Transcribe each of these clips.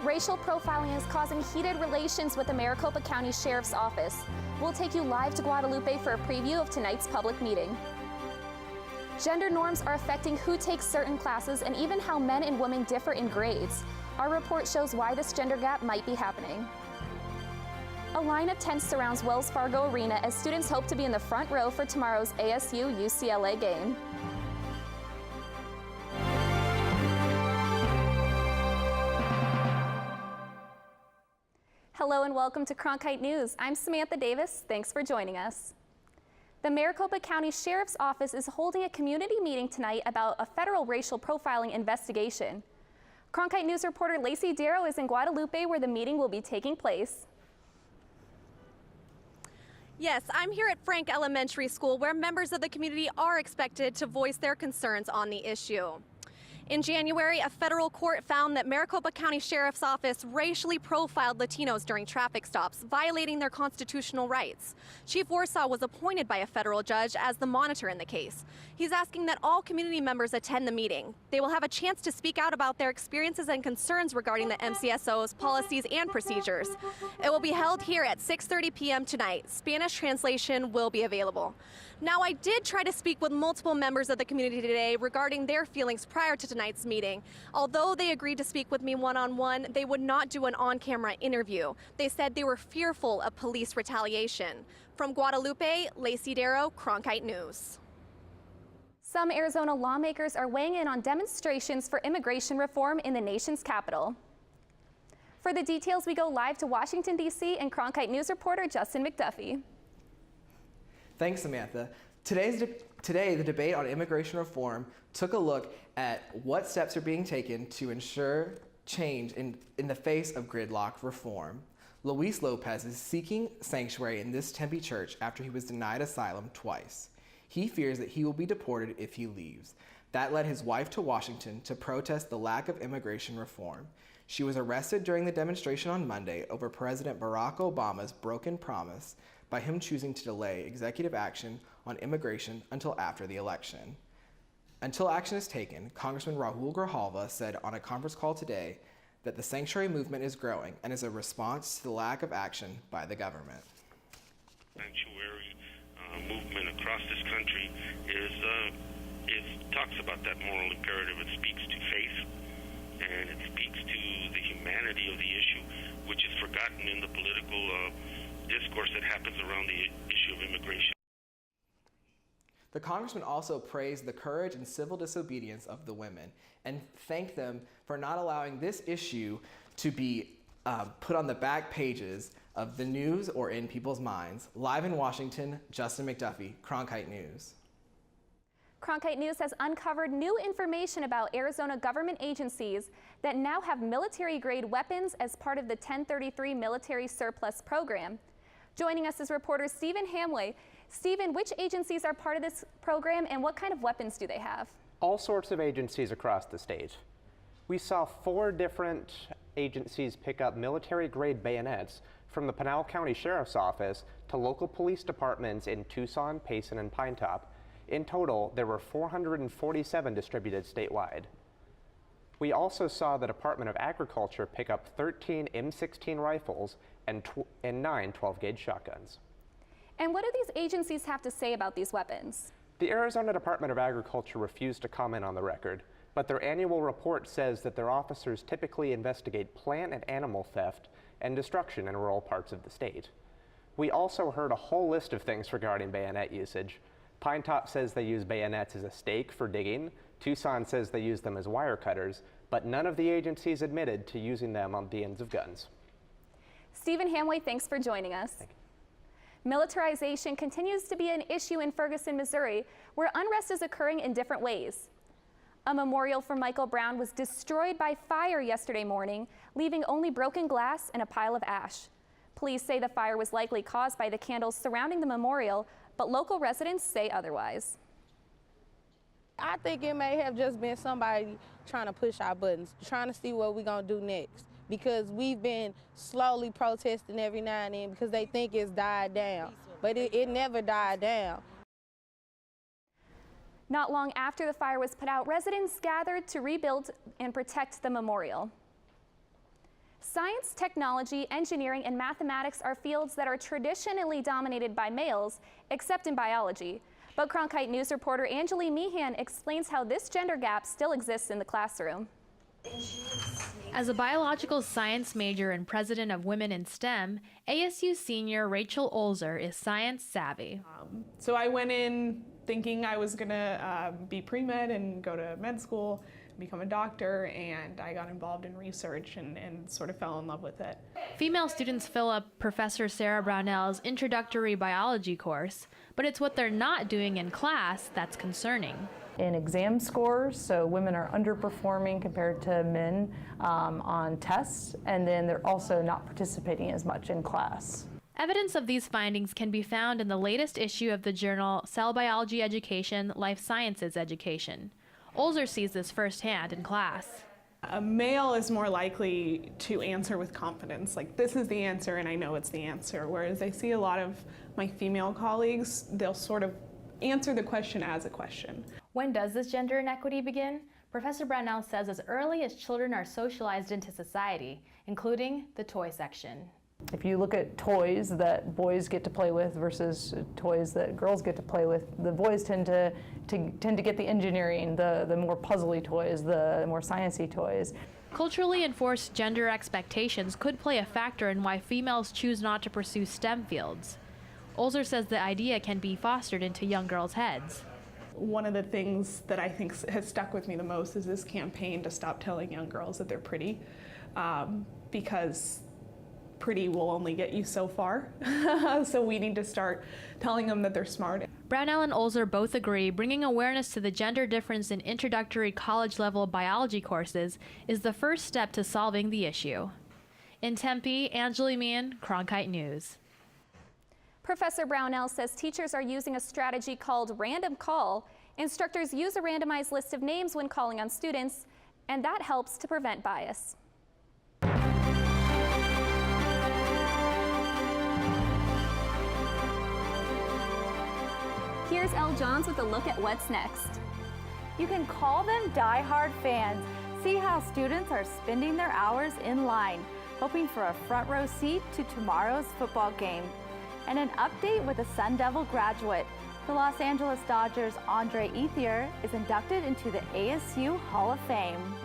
Racial profiling is causing heated relations with the Maricopa County Sheriff's Office. We'll take you live to Guadalupe for a preview of tonight's public meeting. Gender norms are affecting who takes certain classes and even how men and women differ in grades. Our report shows why this gender gap might be happening. A line of tents surrounds Wells Fargo Arena as students hope to be in the front row for tomorrow's ASU-UCLA game. Hello and welcome to Cronkite News. I'm Samantha Davis. Thanks for joining us. The Maricopa County Sheriff's Office is holding a community meeting tonight about a federal racial profiling investigation. Cronkite News reporter Lacey Darrow is in Guadalupe where the meeting will be taking place. Yes, I'm here at Frank Elementary School where members of the community are expected to voice their concerns on the issue. In January, a federal court found that Maricopa County Sheriff's Office racially profiled Latinos during traffic stops, violating their constitutional rights. Chief Warsaw was appointed by a federal judge as the monitor in the case. He's asking that all community members attend the meeting. They will have a chance to speak out about their experiences and concerns regarding the MCSO's policies and procedures. It will be held here at 6:30 p.m. tonight. Spanish translation will be available. Now, I did try to speak with multiple members of the community today regarding their feelings prior to tonight's meeting. Although they agreed to speak with me one-on-one, they would not do an on-camera interview. They said they were fearful of police retaliation. From Guadalupe, Lacey Darrow, Cronkite News. Some Arizona lawmakers are weighing in on demonstrations for immigration reform in the nation's capital. For the details, we go live to Washington, D.C. and Cronkite News reporter Justin McDuffie. Thanks, Samantha. Today, the debate on immigration reform took a look at what steps are being taken to ensure change in the face of gridlock reform. Luis Lopez is seeking sanctuary in this Tempe church after he was denied asylum twice. He fears that he will be deported if he leaves. That led his wife to Washington to protest the lack of immigration reform. She was arrested during the demonstration on Monday over President Barack Obama's broken promise by him choosing to delay executive action on immigration until after the election. Until action is taken, Congressman Rahul Grijalva said on a conference call today that the sanctuary movement is growing and is a response to the lack of action by the government. Sanctuary movement across this country talks about that moral imperative. It speaks to faith and it speaks to the humanity of the issue, which is forgotten in the political discourse that happens around the issue of immigration. The congressman also praised the courage and civil disobedience of the women and thanked them for not allowing this issue to be put on the back pages of the news or in people's minds. Live in Washington, Justin McDuffie, Cronkite News. Cronkite News has uncovered new information about Arizona government agencies that now have military-grade weapons as part of the 1033 military surplus program. Joining us is reporter Stephen Hamway. Stephen, which agencies are part of this program and what kind of weapons do they have? All sorts of agencies across the state. We saw 4 different agencies pick up military-grade bayonets from the Pinal County Sheriff's Office to local police departments in Tucson, Payson, and Pinetop. In total, there were 447 distributed statewide. We also saw the Department of Agriculture pick up 13 M16 rifles and 9 12-gauge shotguns. And what do these agencies have to say about these weapons? The Arizona Department of Agriculture refused to comment on the record, but their annual report says that their officers typically investigate plant and animal theft and destruction in rural parts of the state. We also heard a whole list of things regarding bayonet usage. Pinetop says they use bayonets as a stake for digging. Tucson says they use them as wire cutters, but none of the agencies admitted to using them on the ends of guns. Stephen Hamway, thanks for joining us. Thank you. Militarization continues to be an issue in Ferguson, Missouri, where unrest is occurring in different ways. A memorial for Michael Brown was destroyed by fire yesterday morning, leaving only broken glass and a pile of ash. Police say the fire was likely caused by the candles surrounding the memorial, but local residents say otherwise. I think it may have just been somebody trying to push our buttons, trying to see what we're going to do next, because we've been slowly protesting every now and then because they think it's died down, but it never died down. Not long after the fire was put out, residents gathered to rebuild and protect the memorial. Science, technology, engineering, and mathematics are fields that are traditionally dominated by males, except in biology. But Cronkite News reporter Angeli Meehan explains how this gender gap still exists in the classroom. As a biological science major and president of Women in STEM, ASU senior Rachel Olzer is science savvy. So I went in thinking I was gonna be pre-med and go to med school, become a doctor, and I got involved in research and sort of fell in love with it. Female students fill up Professor Sarah Brownell's introductory biology course, but it's what they're not doing in class that's concerning. In exam scores, so women are underperforming compared to men on tests, and then they're also not participating as much in class. Evidence of these findings can be found in the latest issue of the journal Cell Biology Education, Life Sciences Education. Olzer sees this firsthand in class. A male is more likely to answer with confidence, like this is the answer and I know it's the answer, whereas I see a lot of my female colleagues, they'll sort of answer the question as a question. When does this gender inequity begin? Professor Brownell says as early as children are socialized into society, including the toy section. If you look at toys that boys get to play with versus toys that girls get to play with, the boys tend to get the engineering, the more puzzly toys, the more sciencey toys. Culturally enforced gender expectations could play a factor in why females choose not to pursue STEM fields. Olzer says the idea can be fostered into young girls' heads. One of the things that I think has stuck with me the most is this campaign to stop telling young girls that they're pretty, because pretty will only get you so far. So we need to start telling them that they're smart. Brownell and Olzer both agree bringing awareness to the gender difference in introductory college-level biology courses is the first step to solving the issue. In Tempe, Angeli Meehan, Cronkite News. Professor Brownell says teachers are using a strategy called random call. Instructors use a randomized list of names when calling on students, and that helps to prevent bias. Here's Elle Johns with a look at what's next. You can call them die-hard fans. See how students are spending their hours in line, hoping for a front row seat to tomorrow's football game. And an update with a Sun Devil graduate. The Los Angeles Dodgers' Andre Ethier is inducted into the ASU Hall of Fame.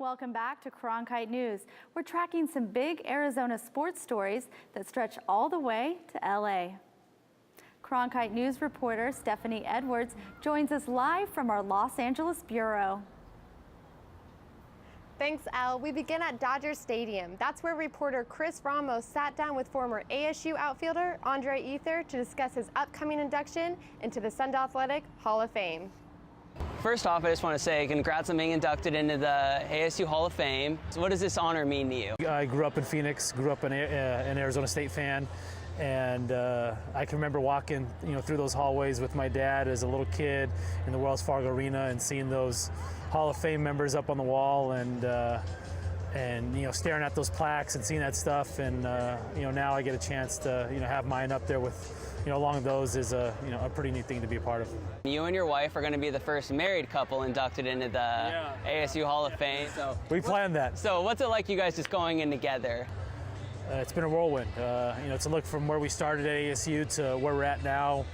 Welcome back to Cronkite News. We're tracking some big Arizona sports stories that stretch all the way to LA. Cronkite News reporter Stephanie Edwards joins us live from our Los Angeles bureau. Thanks, Elle. We begin at Dodger Stadium. That's where reporter Chris Ramos sat down with former ASU outfielder Andre Ethier to discuss his upcoming induction into the Sun Athletic Hall of Fame. First off, I just want to say congrats on being inducted into the ASU Hall of Fame. So what does this honor mean to you? I grew up in Phoenix, grew up an Arizona State fan, and I can remember walking through those hallways with my dad as a little kid in the Wells Fargo Arena and seeing those Hall of Fame members up on the wall and staring at those plaques and seeing that stuff. And now I get a chance to have mine up there with along those is a pretty neat thing to be a part of. You and your wife are going to be the first married couple inducted into the ASU Hall of Fame. So we planned that. So what's it like you guys just going in together? It's been a whirlwind. To look from where we started at ASU to where we're at now.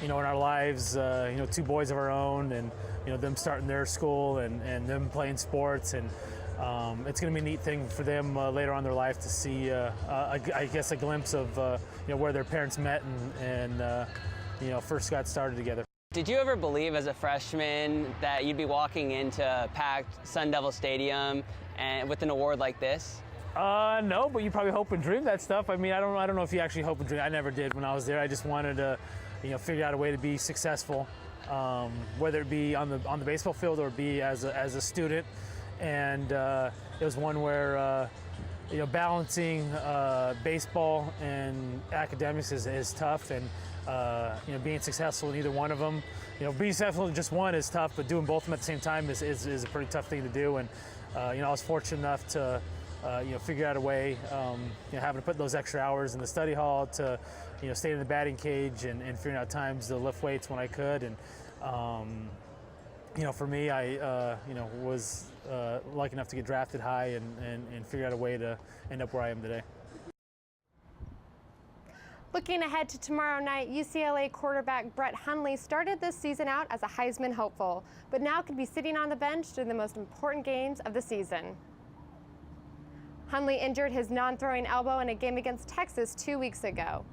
in our lives, 2 boys of our own, and them starting their school and them playing sports, and it's going to be a neat thing for them later on in their life to see, I guess, a glimpse of where their parents met and first got started together. Did you ever believe as a freshman that you'd be walking into packed Sun Devil Stadium and with an award like this? No, but you probably hope and dream that stuff. I mean, I don't know if you actually hope and dream. I never did when I was there. I just wanted to, figure out a way to be successful, whether it be on the baseball field or be as a student. And it was one where balancing baseball and academics is tough, and being successful in either one of them. Being successful in just one is tough, but doing both of them at the same time is a pretty tough thing to do. And I was fortunate enough to figure out a way, having to put those extra hours in the study hall to, stay in the batting cage and figuring out times to lift weights when I could. And for me, I was lucky enough to get drafted high and figure out a way to end up where I am today. Looking ahead to tomorrow night, UCLA quarterback Brett Hundley started this season out as a Heisman hopeful, but now could be sitting on the bench during the most important games of the season. Hundley injured his non-throwing elbow in a game against Texas 2 weeks ago.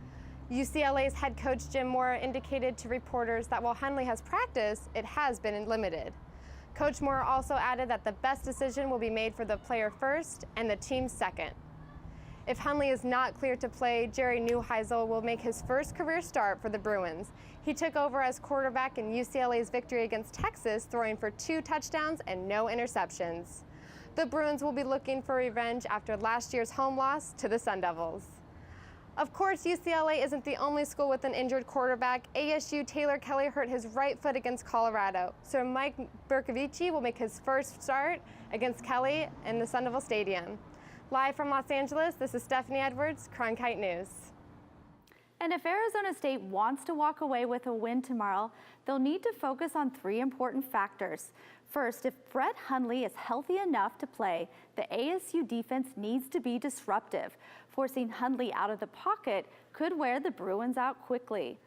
UCLA's head coach Jim Mora indicated to reporters that while Hundley has practiced, it has been limited. Coach Mora also added that the best decision will be made for the player first and the team second. If Hundley is not cleared to play, Jerry Neuheisel will make his first career start for the Bruins. He took over as quarterback in UCLA's victory against Texas, throwing for 2 touchdowns and no interceptions. The Bruins will be looking for revenge after last year's home loss to the Sun Devils. Of course, UCLA isn't the only school with an injured quarterback. ASU Taylor Kelly hurt his right foot against Colorado, so Mike Bercovici will make his first start against Kelly in the Sun Devil Stadium. Live from Los Angeles, this is Stephanie Edwards, Cronkite News. And if Arizona State wants to walk away with a win tomorrow, they'll need to focus on 3 important factors. First, if Brett Hundley is healthy enough to play, the ASU defense needs to be disruptive. Forcing Hundley out of the pocket could wear the Bruins out quickly.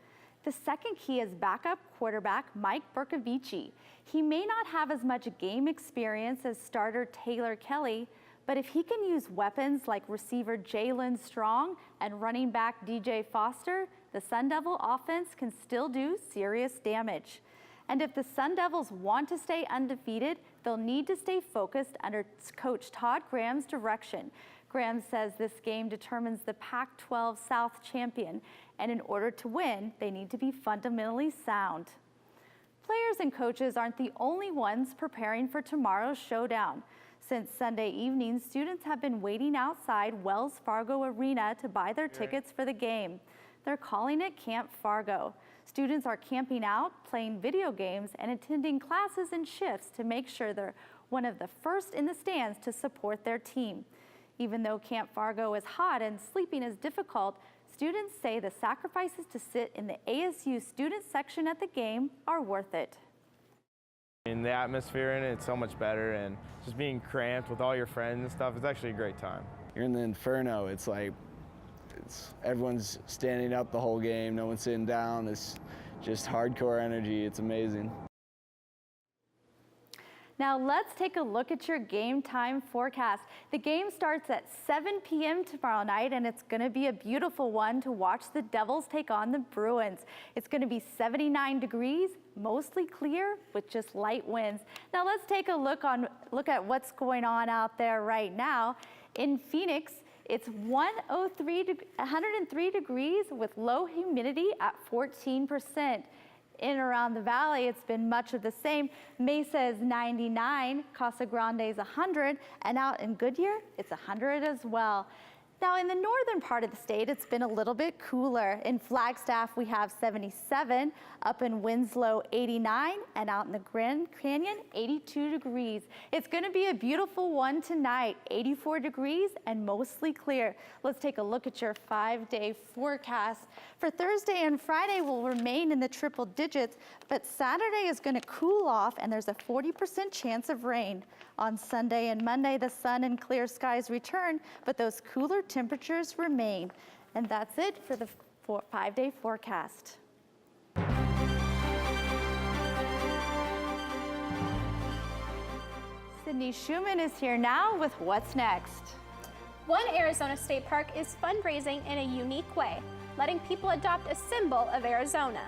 The second key is backup quarterback Mike Bercovici. He may not have as much game experience as starter Taylor Kelly, but if he can use weapons like receiver Jalen Strong and running back DJ Foster, the Sun Devil offense can still do serious damage. And if the Sun Devils want to stay undefeated, they'll need to stay focused under Coach Todd Graham's direction. Graham says this game determines the Pac-12 South champion, and in order to win, they need to be fundamentally sound. Players and coaches aren't the only ones preparing for tomorrow's showdown. Since Sunday evening, students have been waiting outside Wells Fargo Arena to buy their tickets for the game. They're calling it Camp Fargo. Students are camping out, playing video games, and attending classes and shifts to make sure they're one of the first in the stands to support their team. Even though Camp Fargo is hot and sleeping is difficult, students say the sacrifices to sit in the ASU student section at the game are worth it. And the atmosphere in it's so much better, and just being cramped with all your friends and stuff, it's actually a great time. You're in the inferno. It's like everyone's standing up the whole game, no one's sitting down. It's just hardcore energy. It's amazing. Now let's take a look at your game time forecast. The game starts at 7 p.m. tomorrow night, and it's going to be a beautiful one to watch the Devils take on the Bruins. It's going to be 79 degrees, mostly clear with just light winds. Now let's take a look at what's going on out there right now. In Phoenix, it's 103 degrees with low humidity at 14%. In and around the valley, it's been much of the same. Mesa is 99, Casa Grande is 100, and out in Goodyear, it's 100 as well. Now in the northern part of the state, it's been a little bit cooler. In Flagstaff, we have 77, up in Winslow, 89, and out in the Grand Canyon, 82 degrees. It's gonna be a beautiful one tonight, 84 degrees and mostly clear. Let's take a look at your 5-day forecast. For Thursday and Friday will remain in the triple digits, but Saturday is gonna cool off and there's a 40% chance of rain. On Sunday and Monday, the sun and clear skies return, but those cooler temperatures remain. And that's it for the 5-day forecast. Sydney Schuman is here now with what's next. One Arizona state park is fundraising in a unique way, letting people adopt a symbol of Arizona.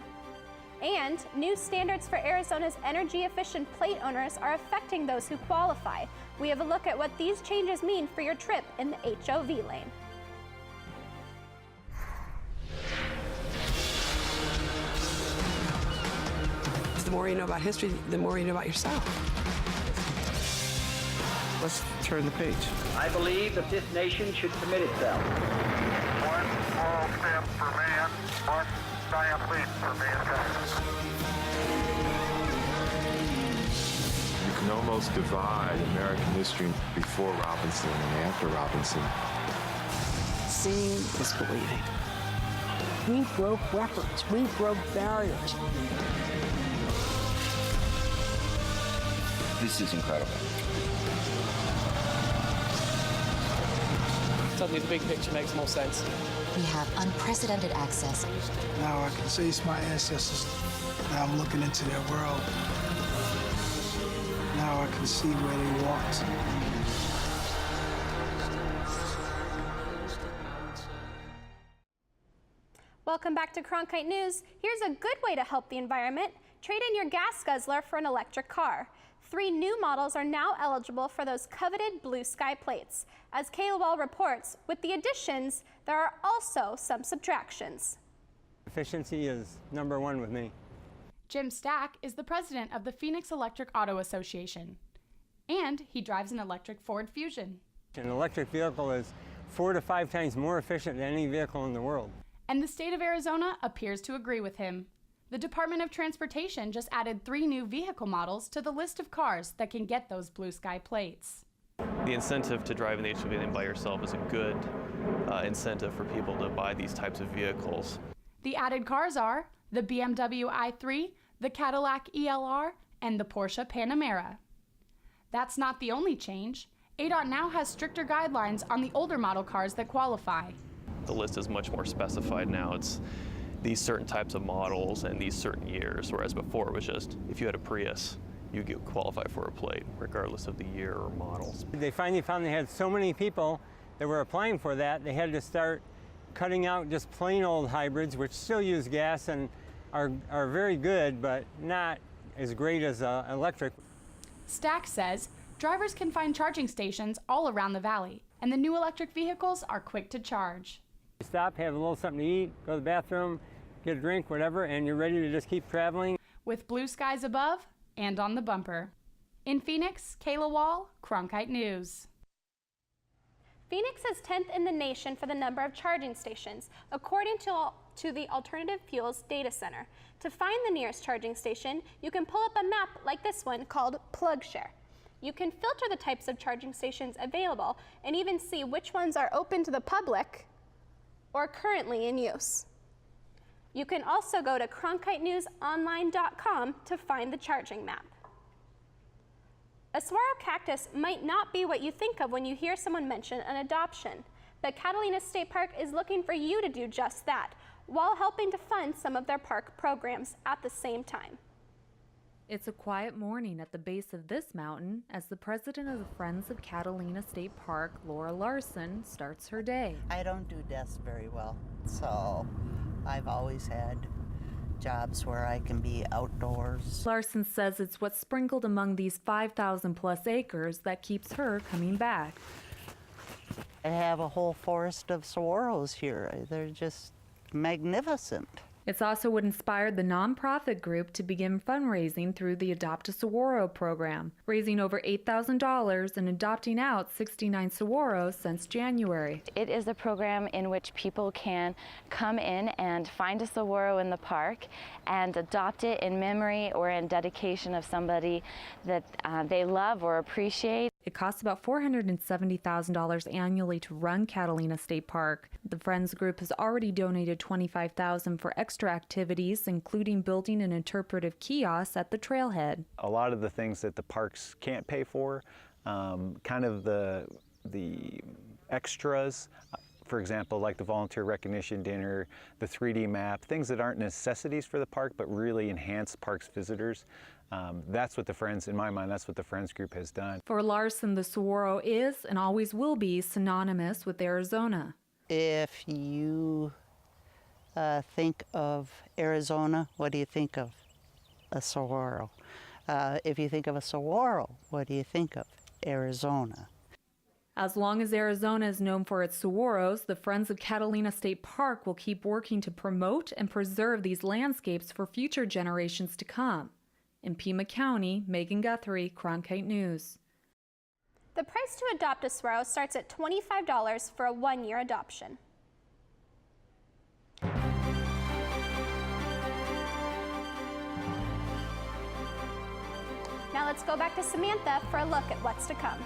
And new standards for Arizona's energy-efficient plate owners are affecting those who qualify. We have a look at what these changes mean for your trip in the HOV lane. The more you know about history, the more you know about yourself. Let's turn the page. I believe that this nation should commit itself. One small step for man, one giant leap for mankind. You can almost divide American history before Robinson and after Robinson. Seeing is believing. We broke records. We broke barriers. This is incredible. Suddenly the big picture makes more sense. We have unprecedented access. Now I can see my ancestors. Now I'm looking into their world. Now I can see where they walked. Welcome back to Cronkite News. Here's a good way to help the environment. Trade in your gas guzzler for an electric car. 3 new models are now eligible for those coveted blue sky plates. As KOL reports, with the additions, there are also some subtractions. Efficiency is #1 with me. Jim Stack is the president of the Phoenix Electric Auto Association, and he drives an electric Ford Fusion. An electric vehicle is 4 to 5 times more efficient than any vehicle in the world. And the state of Arizona appears to agree with him. The Department of Transportation just added 3 new vehicle models to the list of cars that can get those blue sky plates. The incentive to drive an HOV lane by yourself is a good incentive for people to buy these types of vehicles. The added cars are the BMW i3, the Cadillac ELR, and the Porsche Panamera. That's not the only change. ADOT now has stricter guidelines on the older model cars that qualify. The list is much more specified now. It's these certain types of models and these certain years, whereas before it was just if you had a Prius, you could qualify for a plate, regardless of the year or models. They finally found they had so many people that were applying for that, they had to start cutting out just plain old hybrids, which still use gas and are very good, but not as great as electric. Stack says drivers can find charging stations all around the valley, and the new electric vehicles are quick to charge. Stop, have a little something to eat, go to the bathroom, get a drink, whatever, and you're ready to just keep traveling. With blue skies above and on the bumper. In Phoenix, Kayla Wall, Cronkite News. Phoenix is 10th in the nation for the number of charging stations, according to the Alternative Fuels Data Center. To find the nearest charging station, you can pull up a map like this one called PlugShare. You can filter the types of charging stations available and even see which ones are open to the public or currently in use. You can also go to cronkitenewsonline.com to find the charging map. A saguaro cactus might not be what you think of when you hear someone mention an adoption, but Catalina State Park is looking for you to do just that, while helping to fund some of their park programs at the same time. It's a quiet morning at the base of this mountain as the president of the Friends of Catalina State Park, Laura Larson, starts her day. I don't do desks very well, so I've always had jobs where I can be outdoors. Larson says it's what's sprinkled among these 5,000 plus acres that keeps her coming back. I have a whole forest of saguaros here. They're just magnificent. It's also what inspired the nonprofit group to begin fundraising through the Adopt a Saguaro program, raising over $8,000 and adopting out 69 saguaros since January. It is a program in which people can come in and find a saguaro in the park and adopt it in memory or in dedication of somebody that they love or appreciate. It costs about $470,000 annually to run Catalina State Park. The Friends group has already donated $25,000 for extra activities, including building an interpretive kiosk at the trailhead. A lot of the things that the parks can't pay for, kind of the extras for example, like the volunteer recognition dinner, the 3D map, things that aren't necessities for the park, but really enhance parks visitors. That's what the Friends, in my mind, that's what the Friends group has done. For Larson, the saguaro is and always will be synonymous with Arizona. If you think of Arizona, what do you think of? A saguaro. If you think of a saguaro, what do you think of? Arizona. As long as Arizona is known for its saguaros, the Friends of Catalina State Park will keep working to promote and preserve these landscapes for future generations to come. In Pima County, Megan Guthrie, Cronkite News. The price to adopt a saguaro starts at $25 for a 1-year adoption. Now let's go back to Samantha for a look at what's to come.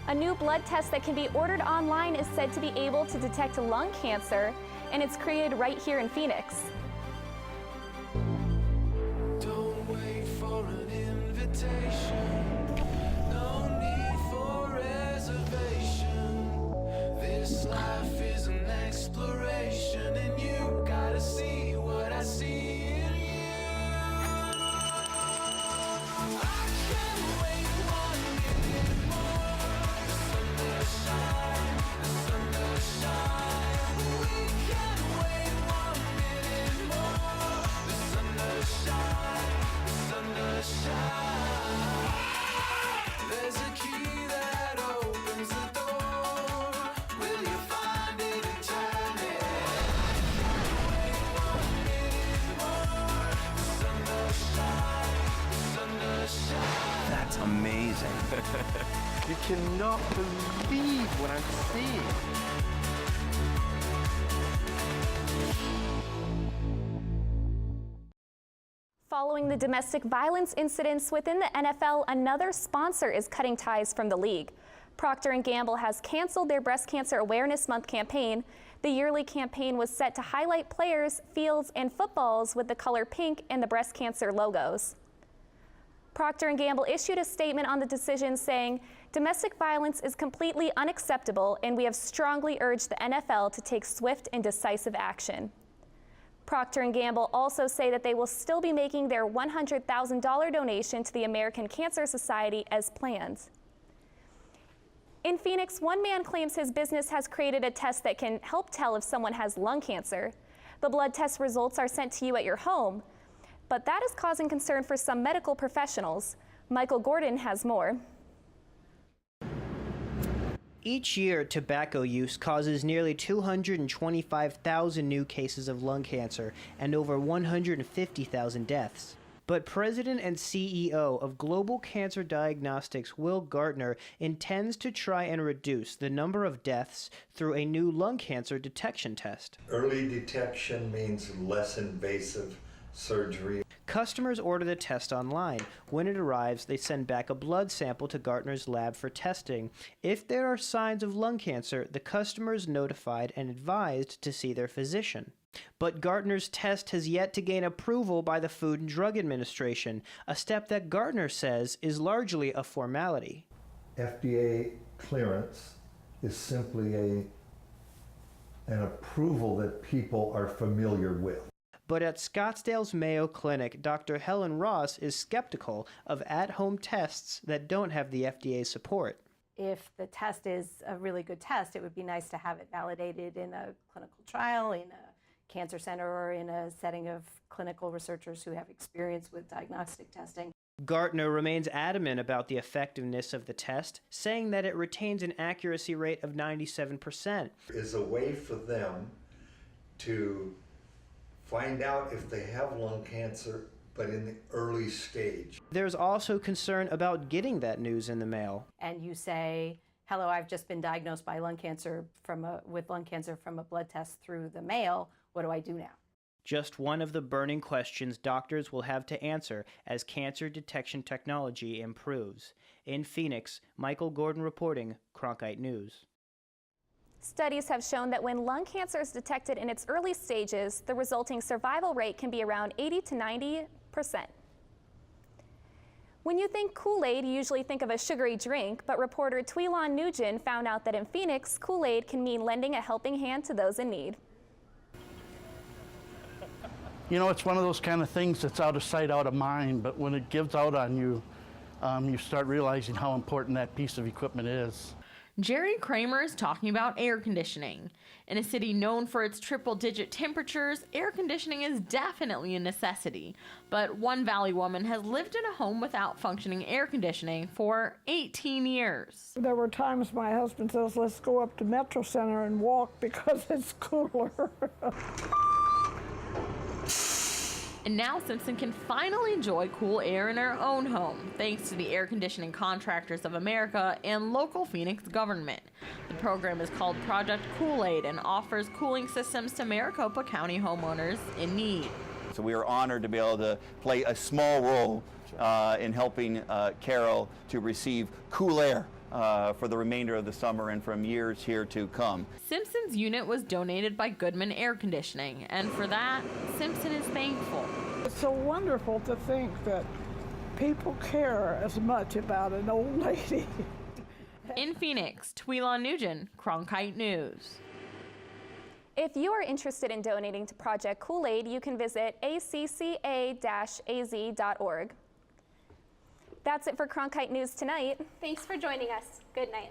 A new blood test that can be ordered online is said to be able to detect lung cancer, and it's created right here in Phoenix. Don't wait for an invitation. No need for reservation. This life is an exploration, and you gotta see what I see in you. I can't wait 1 minute more. The sun does shine, the sun does shine. We can't wait 1 minute more. The sun does shine, the sun does shine. There's a key that opens the door. Will you find it and turn it? Wait 1 minute more. The sun does shine, the sun does shine. That's amazing. You cannot believe what I'm seeing. Following the domestic violence incidents within the NFL, another sponsor is cutting ties from the league. Procter & Gamble has canceled their Breast Cancer Awareness Month campaign. The yearly campaign was set to highlight players, fields, and footballs with the color pink and the breast cancer logos. Procter & Gamble issued a statement on the decision saying, "Domestic violence is completely unacceptable, and we have strongly urged the NFL to take swift and decisive action." Procter & Gamble also say that they will still be making their $100,000 donation to the American Cancer Society as planned. In Phoenix, one man claims his business has created a test that can help tell if someone has lung cancer. The blood test results are sent to you at your home, but that is causing concern for some medical professionals. Michael Gordon has more. Each year, tobacco use causes nearly 225,000 new cases of lung cancer and over 150,000 deaths. But President and CEO of Global Cancer Diagnostics, Will Gartner, intends to try and reduce the number of deaths through a new lung cancer detection test. Early detection means less invasive surgery. Customers order the test online. When it arrives, they send back a blood sample to Gartner's lab for testing. If there are signs of lung cancer, the customer is notified and advised to see their physician. But Gartner's test has yet to gain approval by the Food and Drug Administration, a step that Gartner says is largely a formality. FDA clearance is simply an approval that people are familiar with. But at Scottsdale's Mayo Clinic, Dr. Helen Ross is skeptical of at-home tests that don't have the FDA support. If the test is a really good test, it would be nice to have it validated in a clinical trial, in a cancer center, or in a setting of clinical researchers who have experience with diagnostic testing. Gartner remains adamant about the effectiveness of the test, saying that it retains an accuracy rate of 97%. Is a way for them to find out if they have lung cancer, but in the early stage. There's also concern about getting that news in the mail. And you say, hello, I've just been diagnosed by with lung cancer from a blood test through the mail. What do I do now? Just one of the burning questions doctors will have to answer as cancer detection technology improves. In Phoenix, Michael Gordon reporting, Cronkite News. Studies have shown that when lung cancer is detected in its early stages, the resulting survival rate can be around 80 to 90%. When you think Kool-Aid, you usually think of a sugary drink, but reporter Tweelon Nugent found out that in Phoenix, Kool-Aid can mean lending a helping hand to those in need. You know, it's one of those kind of things that's out of sight, out of mind, but when it gives out on you, you start realizing how important that piece of equipment is. Jerry Kramer is talking about air conditioning. In a city known for its triple-digit temperatures, air conditioning is definitely a necessity. But one Valley woman has lived in a home without functioning air conditioning for 18 years. There were times my husband says, let's go up to Metro Center and walk because it's cooler. And now Simpson can finally enjoy cool air in her own home, thanks to the Air Conditioning Contractors of America and local Phoenix government. The program is called Project Kool-Aid and offers cooling systems to Maricopa County homeowners in need. So we are honored to be able to play a small role in helping Carol to receive cool air for the remainder of the summer and from years here to come. Simpson's unit was donated by GOODMAN Air Conditioning, and for that, Simpson is thankful. It's so wonderful to think that people care as much about an old lady. In Phoenix, Tweelon Nugent, Cronkite News. If you are interested in donating to Project Kool-Aid, you can visit acca-az.org. That's it for Cronkite News tonight. Thanks for joining us. Good night.